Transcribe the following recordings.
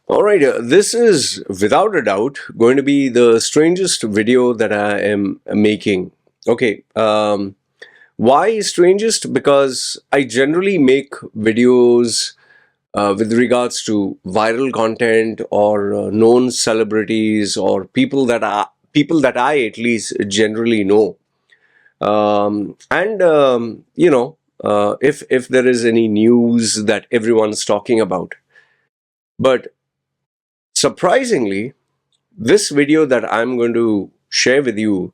All right, this is without a doubt going to be the strangest video that I am making. Okay, why strangest? Because I generally make videos with regards to viral content or known celebrities or people that I at least generally know. If there is any news that everyone's talking about, but surprisingly, this video that I'm going to share with you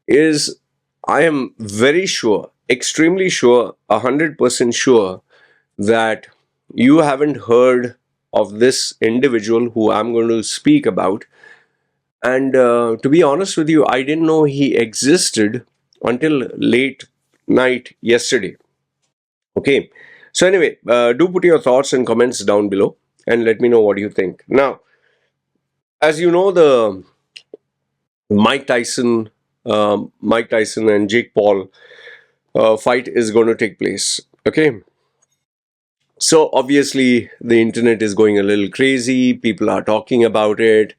is, I am very sure, extremely sure, 100% sure that you haven't heard of this individual who I'm going to speak about. And to be honest with you, I didn't know he existed until late night yesterday. Okay. So, anyway, do put your thoughts and comments down below and let me know what you think. Now, as you know, the Mike Tyson, Mike Tyson and Jake Paul fight is going to take place. Okay, so obviously the internet is going a little crazy. People are talking about it,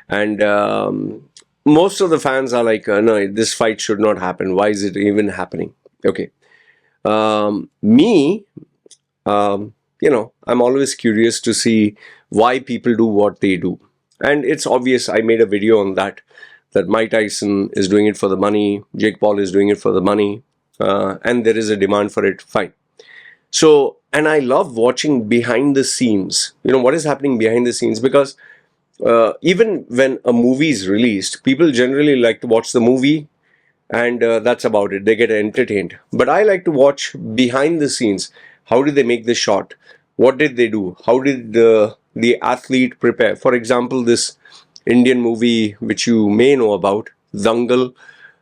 and most of the fans are like, "No, this fight should not happen. Why is it even happening?" Okay, me, I'm always curious to see why people do what they do, and it's obvious. I made a video on that. That Mike Tyson is doing it for the money, Jake Paul is doing it for the money, and there is a demand for it. Fine. So, and I love watching behind the scenes. What is happening behind the scenes, because even when a movie is released, people generally like to watch the movie, and that's about it. They get entertained. But I like to watch behind the scenes. How did they make the shot? What did they do? How did the athlete prepare? For example, this Indian movie which you may know about, Dangal.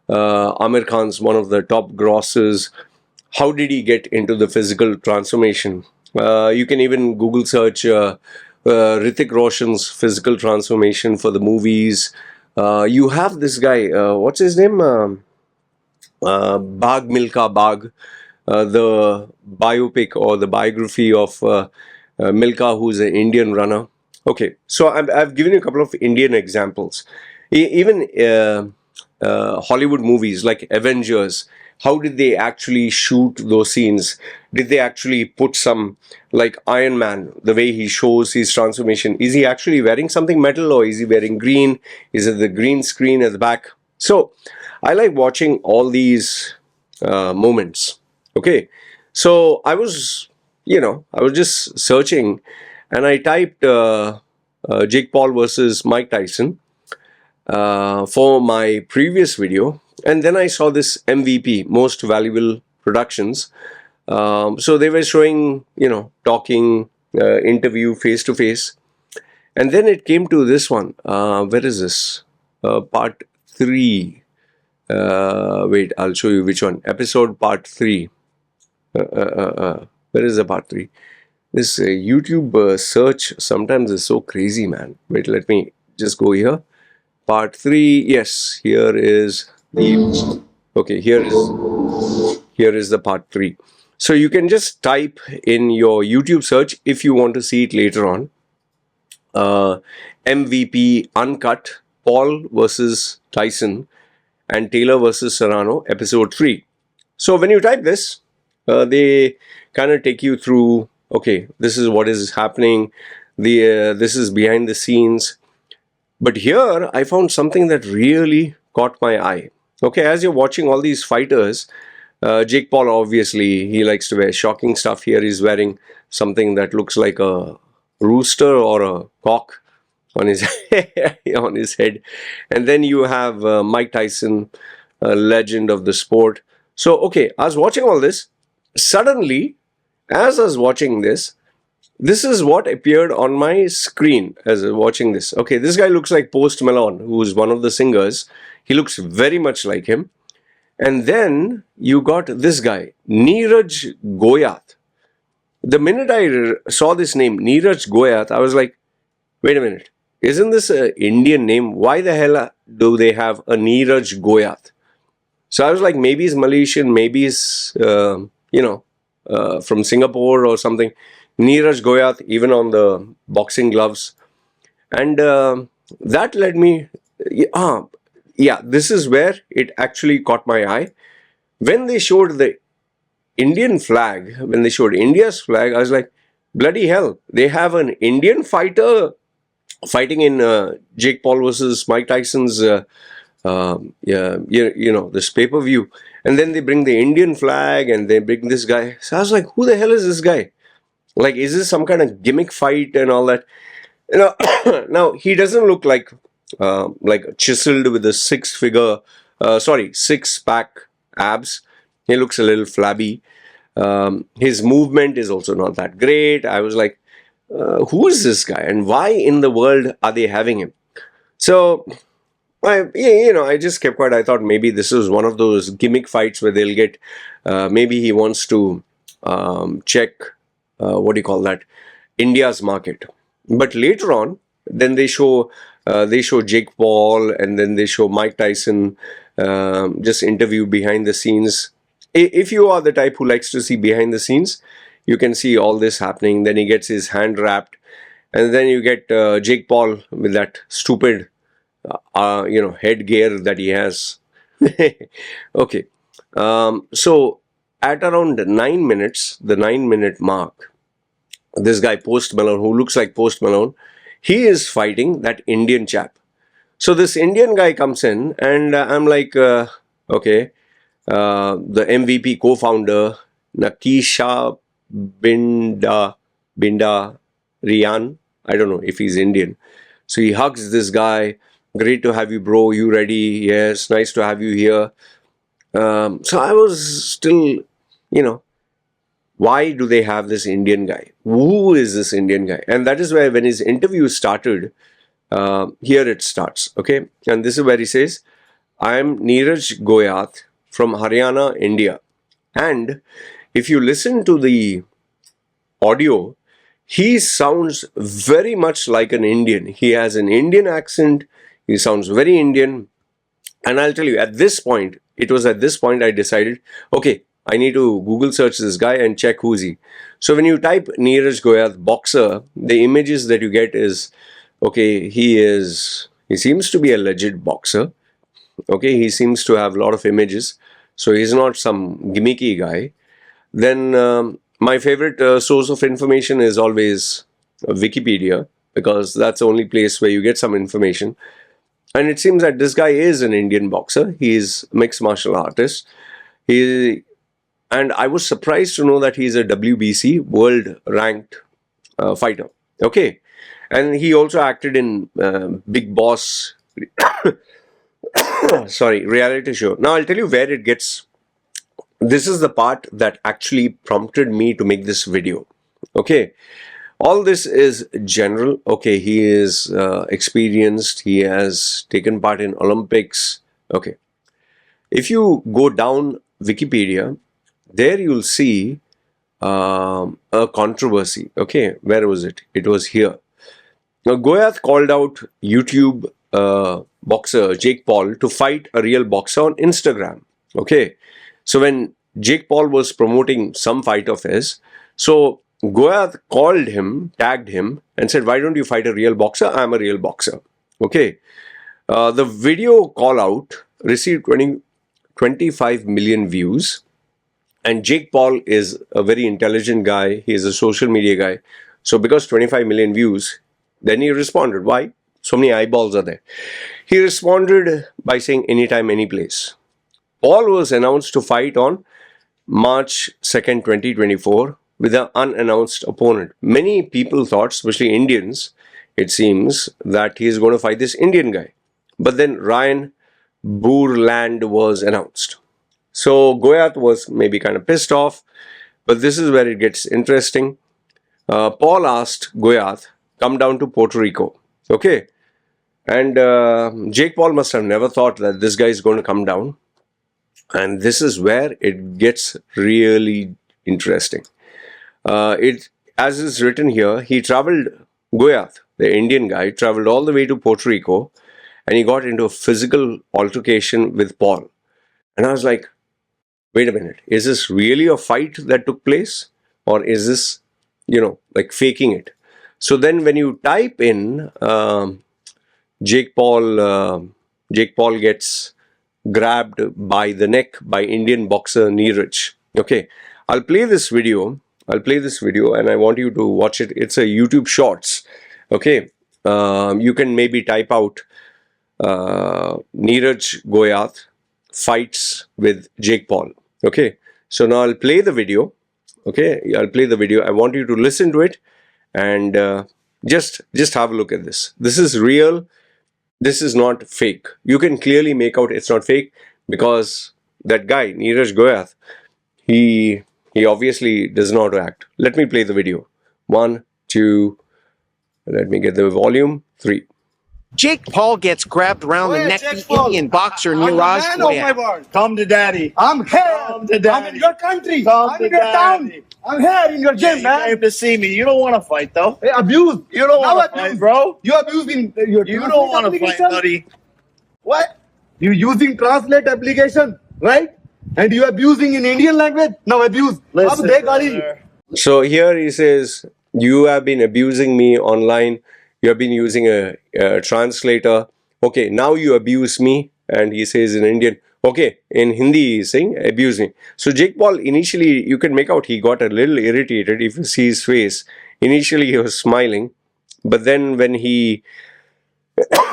Amir Khan's one of the top grossers. How did he get into the physical transformation? You can even Google search Hrithik Roshan's physical transformation for the movies. You have this guy, what's his name? Bag Milka Bag, the biopic or the biography of Milka, who's an Indian runner. Okay, so I've given you a couple of Indian examples. Even Hollywood movies like Avengers, how did they actually shoot those scenes? Did they actually put some, like Iron Man, the way he shows his transformation? Is he actually wearing something metal, or is he wearing green? Is it the green screen at the back? So I like watching all these moments. Okay, so I was just searching, and I typed Jake Paul versus Mike Tyson for my previous video, and then I saw this MVP, Most Valuable Productions. So they were showing, talking, interview face to face, and then it came to this one. Where is this? Part three. Wait, I'll show you which one. Episode part three. Where is the part three? This YouTube search sometimes is so crazy, man. Wait, let me just go here. Part three. Yes, here is the. Okay, here is the part three. So you can just type in your YouTube search if you want to see it later on. MVP Uncut, Paul versus Tyson, and Taylor versus Serrano, episode 3. So when you type this, they kind of take you through, okay, this is what is happening, this is behind the scenes. But here I found something that really caught my eye. Okay, as you're watching all these fighters, Jake Paul, obviously, he likes to wear shocking stuff. Here he's wearing something that looks like a rooster or a cock on his on his head. And then you have Mike Tyson, a legend of the sport. So, okay, I was watching all this. Suddenly, as I was watching this, this is what appeared on my screen as I was watching this. Okay, this guy looks like Post Malone, who's one of the singers. He looks very much like him. And then you got this guy, Neeraj Goyat. The minute I saw this name, Neeraj Goyat, I was like, wait a minute, isn't this an Indian name? Why the hell do they have a Neeraj Goyat? So I was like, maybe he's Malaysian, maybe he's, from Singapore or something. Neeraj Goyat, even on the boxing gloves. And that led me, ah, yeah, this is where it actually caught my eye. When they showed the Indian flag, when they showed India's flag, I was like, bloody hell, they have an Indian fighter fighting in Jake Paul versus Mike Tyson's, yeah, this pay-per-view. And then they bring the Indian flag and they bring this guy. So I was like, who the hell is this guy? Like, is this some kind of gimmick fight and all that? You know, now he doesn't look like chiseled with a six-pack abs. He looks a little flabby. His movement is also not that great. I was like, who is this guy and why in the world are they having him? So I just kept quiet. I thought maybe this is one of those gimmick fights where they'll get, maybe he wants to check, what do you call that, India's market. But later on, then they show Jake Paul, and then they show Mike Tyson, just interview behind the scenes. If you are the type who likes to see behind the scenes, you can see all this happening. Then he gets his hand wrapped, and then you get Jake Paul with that stupid, headgear that he has. Okay. So at around 9 minutes, the 9 minute mark, this guy Post Malone, who looks like Post Malone, he is fighting that Indian chap. So this Indian guy comes in, and I'm like, okay, the MVP co-founder Nakisha Binda Rian. I don't know if he's Indian. So he hugs this guy. Great to have you, bro. You ready? Yes, nice to have you here. So I was still, why do they have this Indian guy? Who is this Indian guy? And that is where, when his interview started, here it starts. Okay. And this is where he says, I am Neeraj Goyat from Haryana, India. And if you listen to the audio, he sounds very much like an Indian. He has an Indian accent. He sounds very Indian. And I'll tell you, it was at this point I decided, okay, I need to Google search this guy and check who's he. So when you type Neeraj Goyat boxer, the images that you get is, okay, he seems to be a legit boxer. Okay, he seems to have a lot of images. So he's not some gimmicky guy. Then my favorite source of information is always Wikipedia, because that's the only place where you get some information. And it seems that this guy is an Indian boxer. He's a mixed martial artist. And I was surprised to know that he's a WBC world ranked fighter. Okay. And he also acted in Big Boss, reality show. Now I'll tell you where it gets. This is the part that actually prompted me to make this video. Okay. All this is general. Okay, he is experienced. He has taken part in Olympics. Okay. If you go down Wikipedia, there you'll see a controversy. Okay, where was it? It was here. Now, Goyat called out YouTube boxer Jake Paul to fight a real boxer on Instagram. Okay. So when Jake Paul was promoting some fight of his, so Goyat called him, tagged him, and said, why don't you fight a real boxer? I'm a real boxer. Okay. The video call out received 25 million views. And Jake Paul is a very intelligent guy. He is a social media guy. So because 25 million views, then he responded. Why? So many eyeballs are there. He responded by saying anytime, any place. Paul was announced to fight on March 2nd, 2024 with an unannounced opponent. Many people thought, especially Indians, it seems, that he is going to fight this Indian guy. But then Ryan Bourland was announced. So Goyat was maybe kind of pissed off, but this is where it gets interesting. Paul asked Goyat, come down to Puerto Rico. Okay. And Jake Paul must have never thought that this guy is going to come down. And this is where it gets really interesting. As is written here, Goyat, the Indian guy, traveled all the way to Puerto Rico, and he got into a physical altercation with Paul. And I was like, wait a minute, is this really a fight that took place? Or is this, like faking it? So then when you type in Jake Paul gets grabbed by the neck by Indian boxer Neeraj. Okay, I'll play this video. And I want you to watch it. It's a YouTube Shorts. Okay, you can maybe type out Neeraj Goyat fights with Jake Paul. Okay, so now I'll play the video. Okay, I'll play the video. I want you to listen to it and just have a look at this. This is real. This is not fake. You can clearly make out it's not fake because that guy Neeraj Goyat, he obviously does not act. Let me play the video. 1, 2. Let me get the volume. 3. Jake Paul gets grabbed around the neck of the Indian boxer Neeraj Goyat. Come to daddy. I'm here. Come to daddy. I'm in your country. Come I'm to in your town. daddy. I'm here in your gym, You man. came to see me. You don't want to fight, though. Hey, abuse. You don't Now want to fight, abuse. bro. You abusing your You translate don't want to fight, application? buddy. What? You using translate application, right? And you abusing in Indian language? Now abuse. Listen, Ab de gali. brother. So here he says, you have been abusing me online. You have been using a translator. Okay, now you abuse me. And he says in Indian, okay, in Hindi he's saying abuse me. So Jake Paul, initially you can make out he got a little irritated if you see his face. Initially he was smiling. But then when he,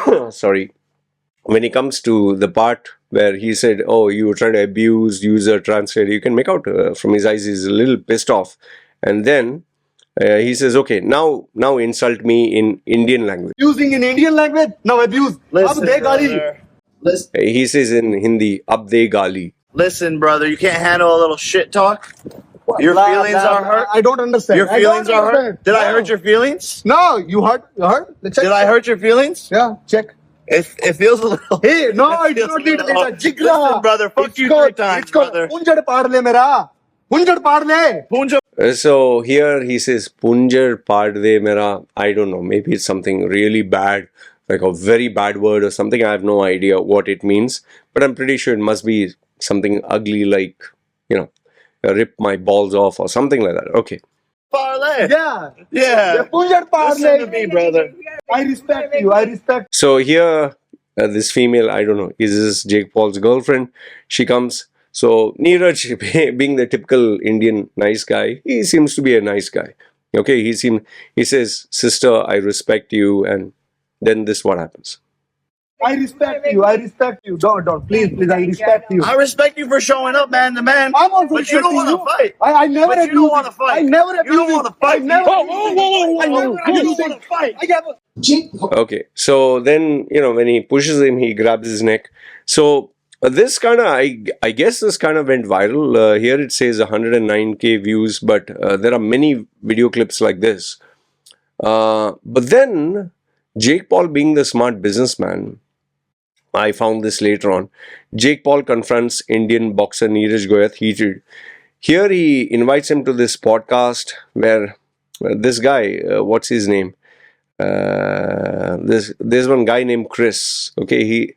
when he comes to the part where he said, oh, you were trying to abuse user translator, you can make out from his eyes he's a little pissed off. And then he says, okay, now insult me in Indian language. Using in Indian language? Now abuse. Ab Listen, de gali. brother. Listen, He says in Hindi, ab de gali. listen, brother. You can't handle a little shit talk. Your Blah, feelings blah, are blah. hurt. I don't understand. Your I feelings don't are hurt. understand. Did I No. hurt your feelings? No, you hurt. You hurt? Check. Did I hurt your feelings? Yeah, check. It feels a little. Hey, no, I It do feels not a need little- a jigra. Listen, brother. Fuck you 3 times, brother. Punjad paad le mera. Punjad paad le. Punja. So here he says, Punjar pad de mera. I don't know, maybe it's something really bad, like a very bad word or something. I have no idea what it means, but I'm pretty sure it must be something ugly like, rip my balls off or something like that. Okay. Parlay. Yeah. Yeah. Punjad paad Listen to le. me, brother. I respect you. I respect. So here, this female, I don't know, is this Jake Paul's girlfriend? She comes. So Neeraj, being the typical Indian nice guy, he seems to be a nice guy. Okay, he says, sister, I respect you, and then this what happens. I respect you. I respect you. Don't. Please. I respect you. I respect you for showing up, man to man. I'm also But you don't respecting want to fight. I never But you abuse don't want to it. fight. I never You don't abuse want it. to fight. I never Whoa, abuse whoa, it. whoa, whoa, I whoa, never whoa. abuse You it. don't want to fight. I never. Okay, so then, when he pushes him, he grabs his neck. So this kind of, I guess this kind of went viral. Here it says 109K views, but there are many video clips like this. But then, Jake Paul being the smart businessman, I found this later on. Jake Paul confronts Indian boxer Neeraj Goyat heated. Here he invites him to this podcast where this guy, what's his name? There's one guy named Chris. Okay, he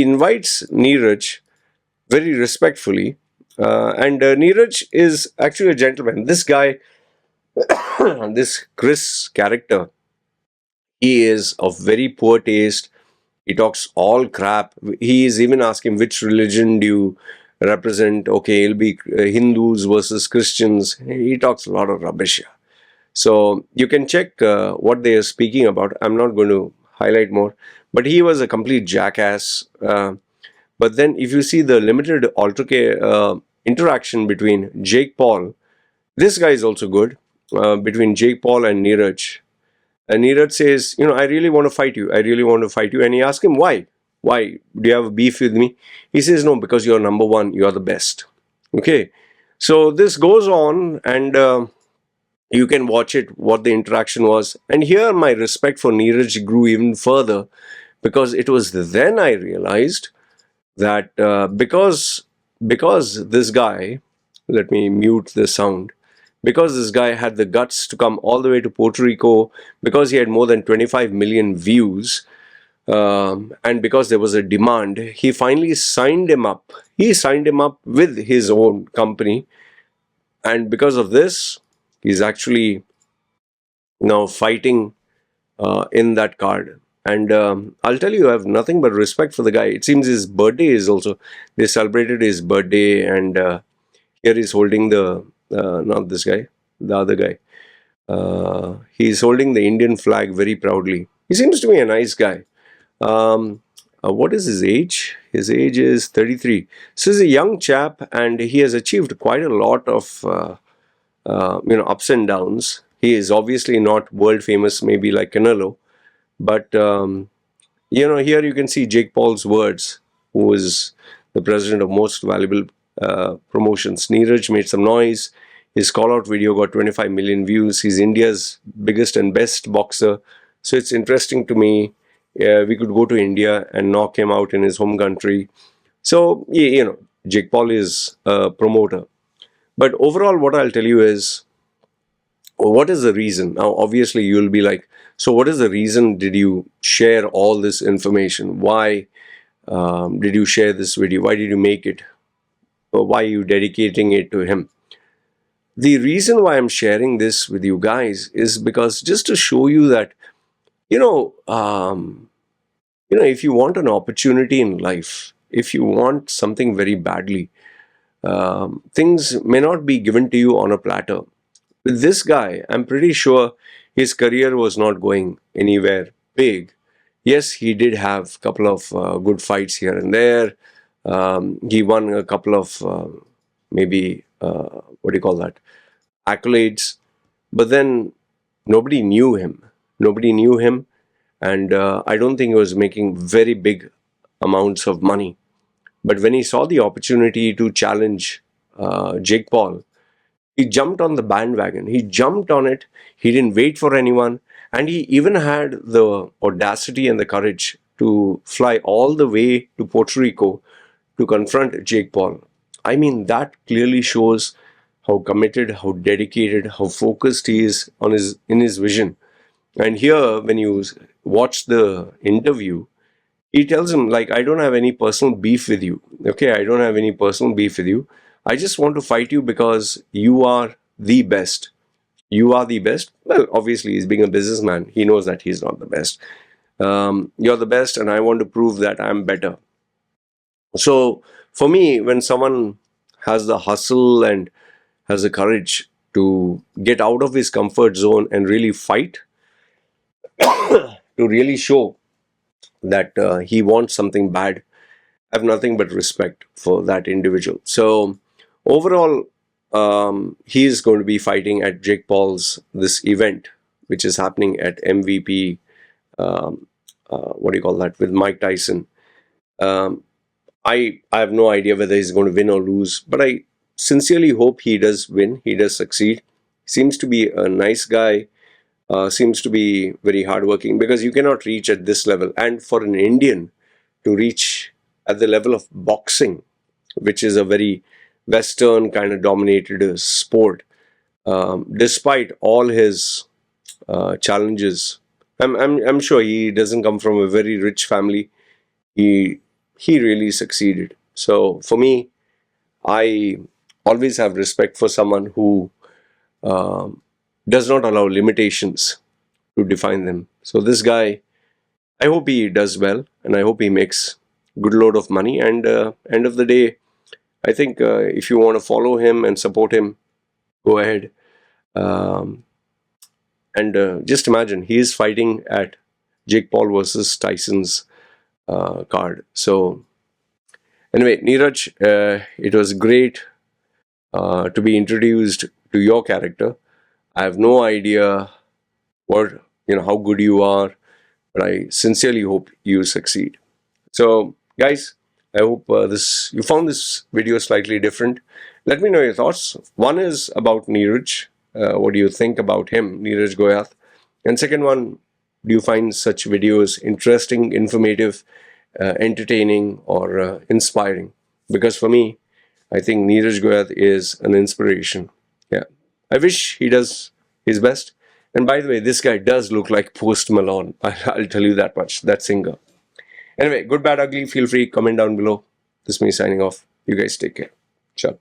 invites Neeraj very respectfully, and Neeraj is actually a gentleman. This guy, this Chris character, he is of very poor taste. He talks all crap. He is even asking which religion do you represent. Okay, it'll be Hindus versus Christians. He talks a lot of rubbish here. So you can check what they are speaking about. I'm not going to highlight more. But he was a complete jackass. But then if you see the limited interaction between Jake Paul, this guy is also good, between Jake Paul and Neeraj. And Neeraj says, I really want to fight you. I really want to fight you. And he asks him, why? Why? Do you have a beef with me? He says, no, because you're number one. You're the best. Okay. So this goes on and you can watch it, what the interaction was. And here my respect for Neeraj grew even further because it was then I realized that because this guy, let me mute the sound. Because this guy had the guts to come all the way to Puerto Rico, because he had more than 25 million views, and because there was a demand, he finally signed him up. He signed him up with his own company. And because of this, he's actually now fighting in that card. And I'll tell you, I have nothing but respect for the guy. It seems his birthday is also, they celebrated his birthday, and here he's holding the, not this guy, the other guy. He's holding the Indian flag very proudly. He seems to be a nice guy. What is his age? His age is 33. So he's a young chap, and he has achieved quite a lot of ups and downs. He is obviously not world famous, maybe like Canelo, but here you can see Jake Paul's words, who is the president of Most Valuable Promotions. Neeraj made some noise. His call-out video got 25 million views. He's India's biggest and best boxer. So it's interesting to me. We could go to India and knock him out in his home country. So, Jake Paul is a promoter. But overall, what I'll tell you is, what is the reason? Now, obviously, you'll be like, so what is the reason did you share all this information? Why did you share this video? Why did you make it? Or why are you dedicating it to him? The reason why I'm sharing this with you guys is because just to show you that, if you want an opportunity in life, if you want something very badly, things may not be given to you on a platter. With this guy, I'm pretty sure his career was not going anywhere big. Yes, he did have a couple of good fights here and there. He won a couple of accolades. But then nobody knew him. And I don't think he was making very big amounts of money. But when he saw the opportunity to challenge Jake Paul, he jumped on the bandwagon. He jumped on it. He didn't wait for anyone. And he even had the audacity and the courage to fly all the way to Puerto Rico to confront Jake Paul. I mean, that clearly shows how committed, how dedicated, how focused he is in his vision. And here, when you watch the interview, he tells him, like, I don't have any personal beef with you. Okay, I don't have any personal beef with you. I just want to fight you because you are the best. You are the best. Well, obviously, he's being a businessman. He knows that he's not the best. You're the best, and I want to prove that I'm better. So, for me, when someone has the hustle and has the courage to get out of his comfort zone and really fight, to really show that he wants something bad, I have nothing but respect for that individual. So overall, he is going to be fighting at Jake Paul's this event, which is happening at MVP. With Mike Tyson. I have no idea whether he's going to win or lose, but I sincerely hope he does win. He does succeed. Seems to be a nice guy. Seems to be very hardworking, because you cannot reach at this level. And for an Indian to reach at the level of boxing, which is a very Western kind of dominated sport, despite all his challenges, I'm sure he doesn't come from a very rich family. He really succeeded. So for me, I always have respect for someone who does not allow limitations to define them. So this guy, I hope he does well, and I hope he makes good load of money. And end of the day, I think if you want to follow him and support him, go ahead. And just imagine, he is fighting at Jake Paul versus Tyson's card. So anyway, Neeraj, it was great to be introduced to your character. I have no idea how good you are, but I sincerely hope you succeed. So, guys, I hope you found this video slightly different. Let me know your thoughts. One is about Neeraj. What do you think about him, Neeraj Goyat? And second one, do you find such videos interesting, informative, entertaining, or inspiring? Because for me, I think Neeraj Goyat is an inspiration. Yeah, I wish he does his best. And by the way, this guy does look like Post Malone. I'll tell you that much, that singer. Anyway, good, bad, ugly, feel free, comment down below. This is me signing off. You guys take care. Ciao.